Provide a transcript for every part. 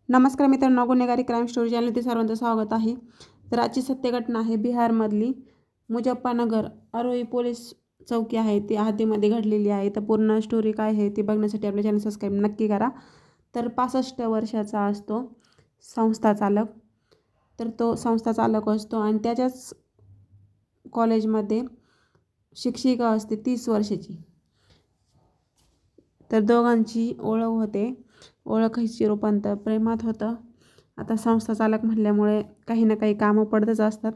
नमस्कार मित्रांनो, गुन्हेगारी क्राईम स्टोरी चॅनलमध्ये सर्वांचं स्वागत आहे. तर आजची सत्य घटना आहे बिहारमधली मुजफ्फरनगर आरोही पोलीस चौकी आहे ती हद्दीमध्ये घडलेली आहे. तर पूर्ण स्टोरी काय आहे ती बघण्यासाठी आपल्या चॅनल सबस्क्राईब नक्की करा. तर 65 वर्षाचा असतो संस्था चालक. तर तो संस्था चालक असतो आणि त्याच्याच कॉलेजमध्ये शिक्षिका असते 30 वर्षाची. तर दोघांची ओळख होते. ओळखीचे रूपांतर प्रेमात होतं. आता संस्था चालक म्हटल्यामुळे काही ना काही कामं पडतच असतात,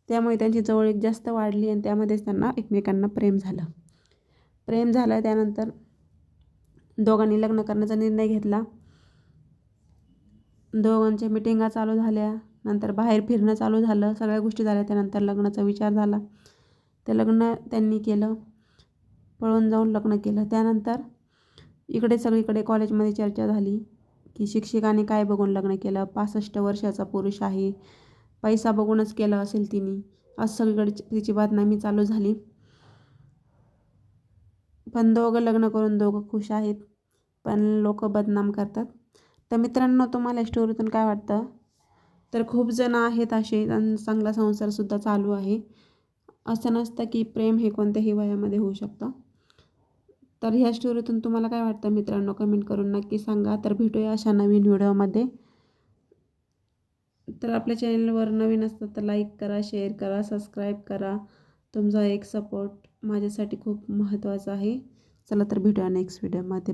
त्यामुळे त्यांची जवळीक जास्त वाढली आणि त्यामध्येच त्यांना एकमेकांना प्रेम झालं. त्यानंतर दोघांनी लग्न करण्याचा निर्णय घेतला. दोघांच्या मिटिंगा चालू झाल्या, नंतर बाहेर फिरणं चालू झालं, सगळ्या गोष्टी झाल्या. त्यानंतर लग्नाचा विचार झाला. ते लग्न त्यांनी केलं, पळून जाऊन लग्न केलं. त्यानंतर इकडे सगळीकडे कॉलेजमध्ये चर्चा झाली की शिक्षिकाने काय बघून लग्न केलं, 65 वर्षाचा पुरुष आहे, पैसा बघूनच केलं असेल तिने, असं सगळीकडे तिची बदनामी चालू झाली. पण दोघं लग्न करून दोघं खुश आहेत, पण लोक बदनाम करतात. तर मित्रांनो, तुम्हाला या स्टोरीतून काय वाटतं? तर खूप जण आहेत असे, चांगला संसारसुद्धा चालू आहे. असं नसतं की प्रेम हे कोणत्याही वयामध्ये होऊ शकतं. तर ह्या स्टोरीतून तुम्हाला काय वाटतं मित्रांनो, कमेंट करून नक्की सांगा. तर भेटूया अशा नवीन व्हिडिओमध्ये. तर आपल्या चॅनलवर नवीन असतं तर लाईक करा, शेअर करा, सबस्क्राईब करा. तुमचा एक सपोर्ट माझ्यासाठी खूप महत्त्वाचा आहे. चला तर भेटूया नेक्स्ट व्हिडिओमध्ये.